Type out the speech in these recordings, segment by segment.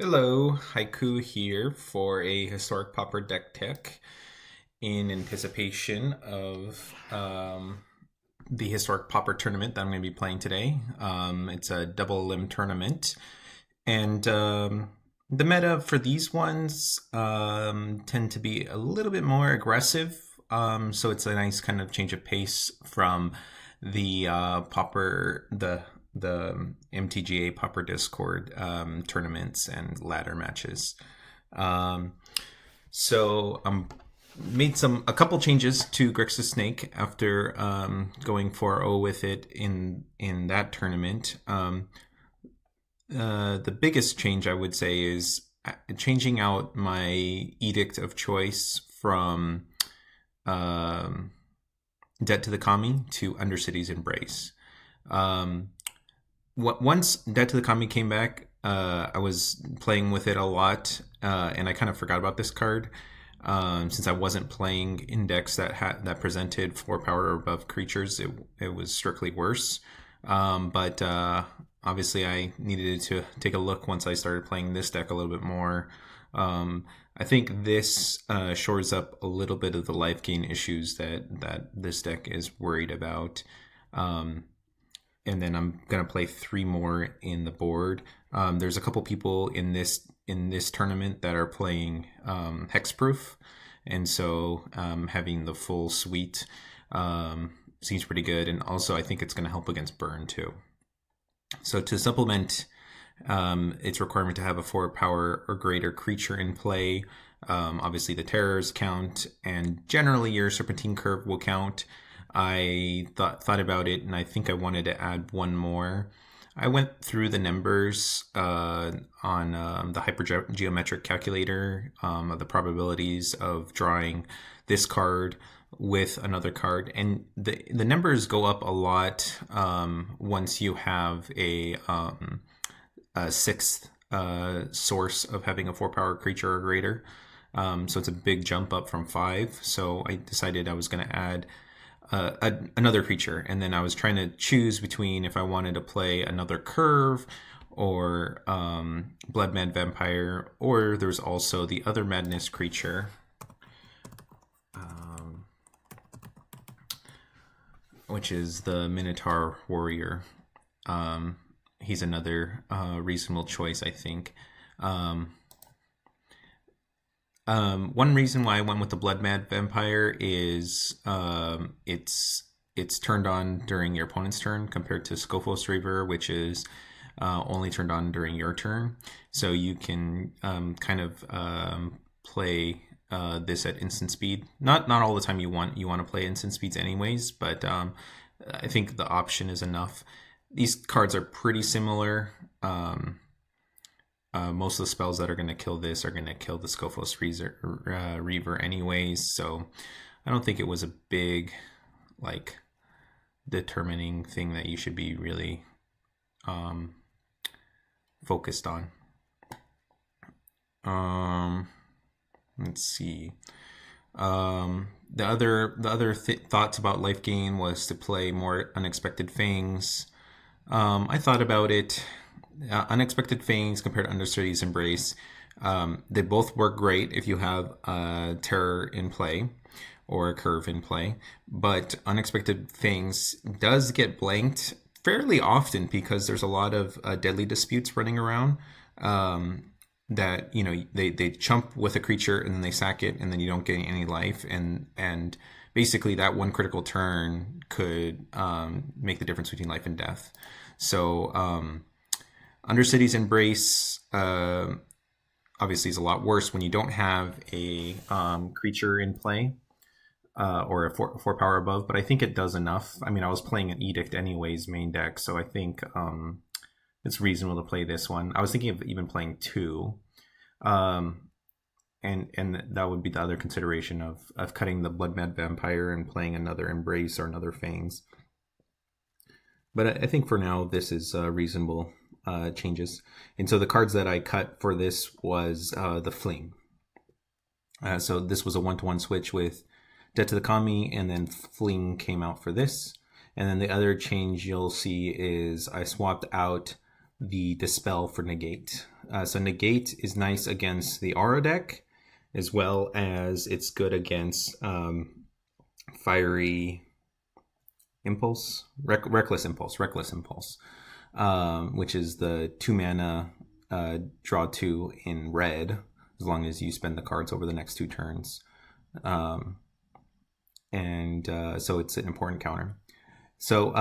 Hello, Haiku here for a historic Pauper deck tech in anticipation of the historic Pauper tournament that I'm going to be playing today. It's a double limb tournament, and the meta for these ones tend to be a little bit more aggressive. So it's a nice kind of change of pace from the Pauper, the MTGA Pauper Discord tournaments and ladder matches. So made a couple changes to Grixis Snake after going 4-0 with it in that tournament. The biggest change I would say is changing out my edict of choice from Debt to the Kami to Undercity's Embrace. Once Debt to the Kami came back, I was playing with it a lot, and I kind of forgot about this card since I wasn't playing in decks that presented 4 power or above creatures. It was strictly worse, but obviously I needed to take a look once I started playing this deck a little bit more. I think this shores up a little bit of the life gain issues that this deck is worried about. And then I'm gonna play 3 more in the board. There's a couple people in this tournament that are playing hexproof, and so having the full suite seems pretty good. And also, I think it's gonna help against burn too. So to supplement its requirement to have a 4 power or greater creature in play, obviously the terrors count, and generally your Serpentine Curve will count. I thought about it, and I think I wanted to add 1 more. I went through the numbers on the hypergeometric calculator of the probabilities of drawing this card with another card, and the numbers go up a lot once you have a 6th source of having a 4 power creature or greater. So it's a big jump up from 5. So I decided I was going to add another creature, and then I was trying to choose between if I wanted to play another Curve or Bloodmad Vampire, or there's also the other Madness creature, which is the Minotaur Warrior. He's another reasonable choice, I think. One reason why I went with the Bloodmad Vampire is it's turned on during your opponent's turn compared to Scophos Reaver, which is only turned on during your turn. So you can kind of play this at instant speed. Not all the time you want to play instant speeds anyways, but I think the option is enough. These cards are pretty similar. Most of the spells that are going to kill this are going to kill the Scophos Reaver anyways, so I don't think it was a big, like, determining thing that you should be really focused on. Let's see. The other thoughts about life gain was to play more Unexpected Fangs. I thought about it. Unexpected Fangs compared to Undercity's Embrace, they both work great if you have a Terror in play or a Curve in play, but Unexpected Fangs does get blanked fairly often because there's a lot of deadly disputes running around that, you know, they chump with a creature and then they sack it and then you don't get any life, and basically that one critical turn could make the difference between life and death. So Undercity's Embrace obviously is a lot worse when you don't have a creature in play or a 4 power above, but I think it does enough. I mean, I was playing an Edict anyways main deck, so I think it's reasonable to play this one. I was thinking of even playing 2, and that would be the other consideration of cutting the Bloodmad Vampire and playing another Embrace or another Fangs. But I think for now this is reasonable changes. And so the cards that I cut for this was the Fling. So this was a 1-to-1 switch with Debt to the Kami, and then Fling came out for this. And then the other change you'll see is I swapped out the Dispel for Negate. So Negate is nice against the Aura deck, as well as it's good against Fiery Impulse, Reckless Impulse, which is the 2 mana draw 2 in red, as long as you spend the cards over the next 2 turns. So it's an important counter. So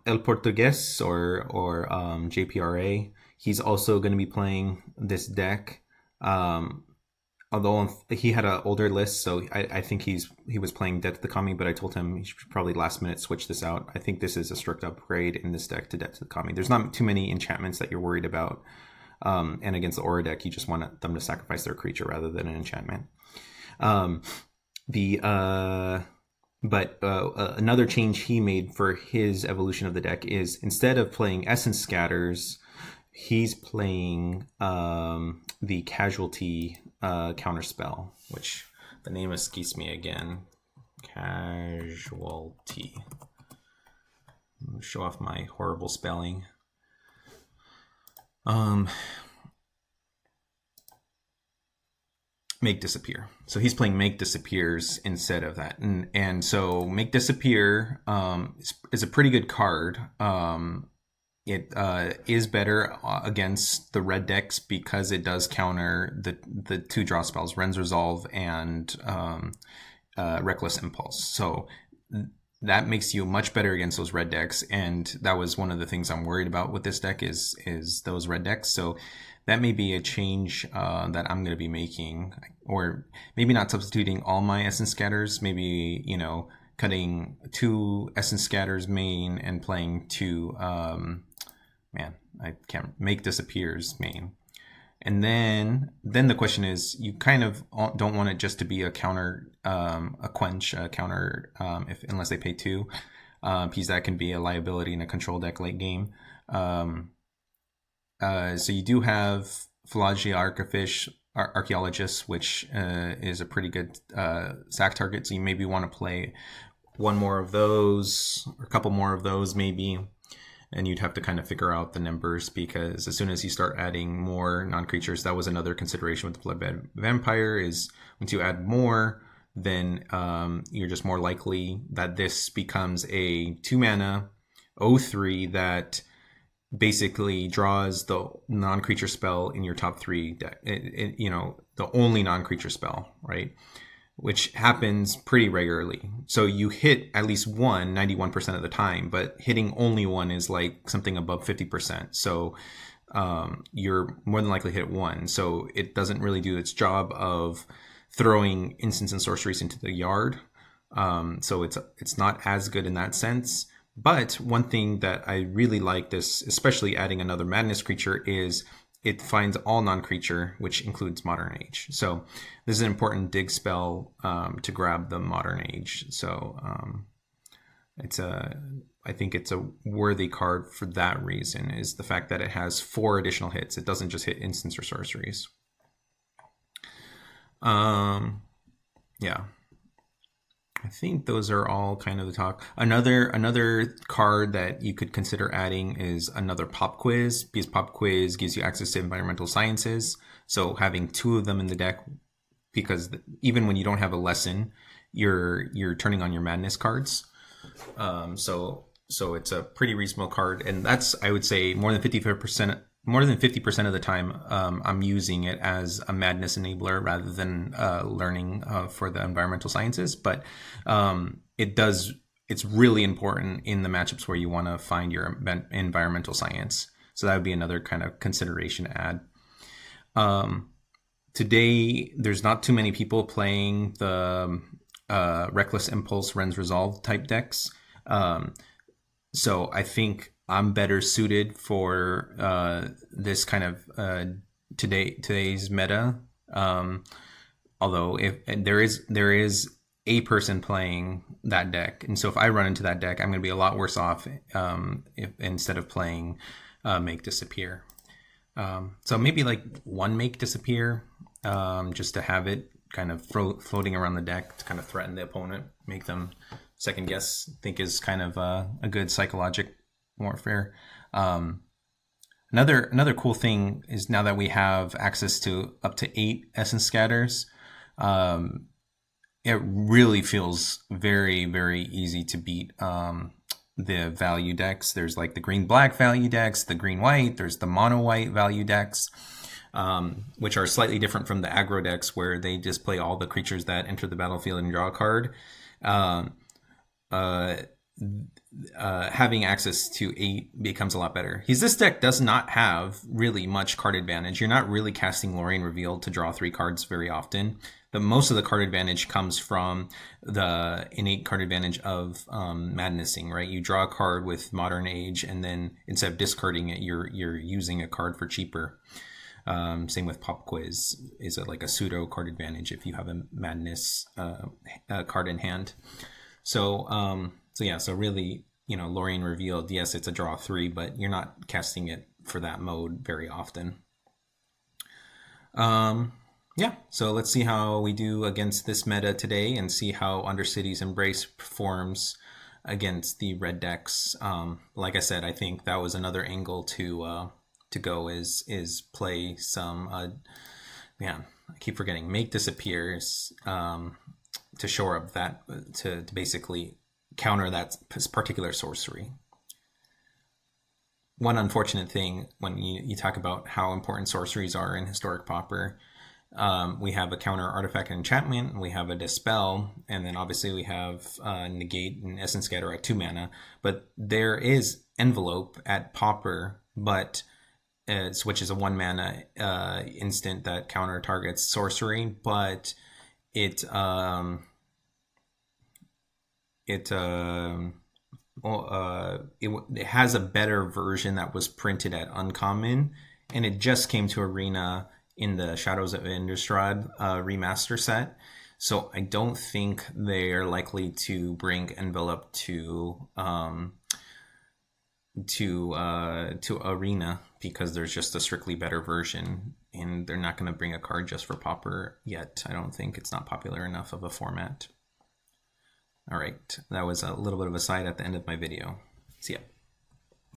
El Portugués or JPRA, he's also going to be playing this deck. Although he had an older list, so I think he was playing Death to the Kami, but I told him he should probably last minute switch this out. I think this is a strict upgrade in this deck to Death to the Kami. There's not too many enchantments that you're worried about. And against the Aura deck, you just want them to sacrifice their creature rather than an enchantment. Another change he made for his evolution of the deck is, instead of playing Essence Scatters, he's playing the Casualty counterspell, which the name escapes me again. Casualty. Show off my horrible spelling. Make Disappear. So he's playing Make Disappears instead of that, and so Make Disappear is a pretty good card. It is better against the red decks because it does counter the 2 draw spells, Wrenn's Resolve and Reckless Impulse. So that makes you much better against those red decks, and that was one of the things I'm worried about with this deck is those red decks. So that may be a change that I'm going to be making, or maybe not substituting all my Essence Scatters, maybe, you know, cutting 2 Essence Scatters main and playing 2 Make Disappears main. And then the question is, you kind of don't want it just to be a counter, a quench, a counter, unless they pay 2, because that can be a liability in a control deck late game. So you do have Fallaji Archaeologist, which is a pretty good sack target. So you maybe want to play one more of those, or a couple more of those maybe. And you'd have to kind of figure out the numbers, because as soon as you start adding more non-creatures, that was another consideration with the Bloodmad Vampire, is once you add more, then you're just more likely that this becomes a 2 mana 0/3 that basically draws the non-creature spell in your top 3 deck. You know, the only non-creature spell, right? Which happens pretty regularly. So you hit at least one 91% of the time, but hitting only one is like something above 50%. So you're more than likely hit 1. So it doesn't really do its job of throwing instants and sorceries into the yard. So it's not as good in that sense. But one thing that I really like this, especially adding another madness creature, is it finds all non-creature, which includes Modern Age. So this is an important dig spell to grab the Modern Age. So I think it's a worthy card for that reason, is the fact that it has 4 additional hits. It doesn't just hit instants or sorceries. Yeah. I think those are all kind of the talk. Another card that you could consider adding is another Pop Quiz, because Pop Quiz gives you access to environmental sciences. So having 2 of them in the deck, because even when you don't have a lesson, you're turning on your madness cards. So it's a pretty reasonable card, and that's, I would say, more than 50% of the time I'm using it as a madness enabler rather than learning for the environmental sciences. But it's really important in the matchups where you want to find your environmental science. So that would be another kind of consideration to add. Today, there's not too many people playing the Reckless Impulse, Wrenn's Resolve type decks. So I think I'm better suited for this kind of today's meta. Although if there is a person playing that deck, and so if I run into that deck, I'm going to be a lot worse off instead of playing Make Disappear. So maybe like 1 Make Disappear, just to have it kind of floating around the deck to kind of threaten the opponent, make them second guess. I think is kind of a good psychologic warfare. Another cool thing is now that we have access to up to 8 essence scatters, it really feels very, very easy to beat the value decks. There's like the green-black value decks, the green-white, there's the mono-white value decks, which are slightly different from the aggro decks where they display all the creatures that enter the battlefield and draw a card. Having access to 8 becomes a lot better. This deck does not have really much card advantage. You're not really casting Lórien Revealed to draw 3 cards very often. Most of the card advantage comes from the innate card advantage of madnessing, right? You draw a card with Modern Age, and then instead of discarding it, you're using a card for cheaper. Same with Pop Quiz, is like a pseudo card advantage if you have a madness card in hand. So really, Lórien Revealed, yes, it's a draw 3, but you're not casting it for that mode very often. Yeah, so let's see how we do against this meta today and see how Undercity's Embrace performs against the red decks. Like I said, I think that was another angle to go is play some, man, I keep forgetting, Make Disappears to shore up that, to basically counter that particular sorcery. One unfortunate thing when you talk about how important sorceries are in Historic Pauper, we have a counter artifact and enchantment, we have a dispel, and then obviously we have negate and essence scatter at 2 mana. But there is envelope at Pauper, but which is a 1 mana instant that counter targets sorcery, but it has a better version that was printed at Uncommon, and it just came to Arena in the Shadows of Innistrad remaster set. So I don't think they're likely to bring Envelope to Arena, because there's just a strictly better version, and they're not going to bring a card just for Pauper yet. I don't think it's not popular enough of a format. All right, that was a little bit of a side at the end of my video. See ya.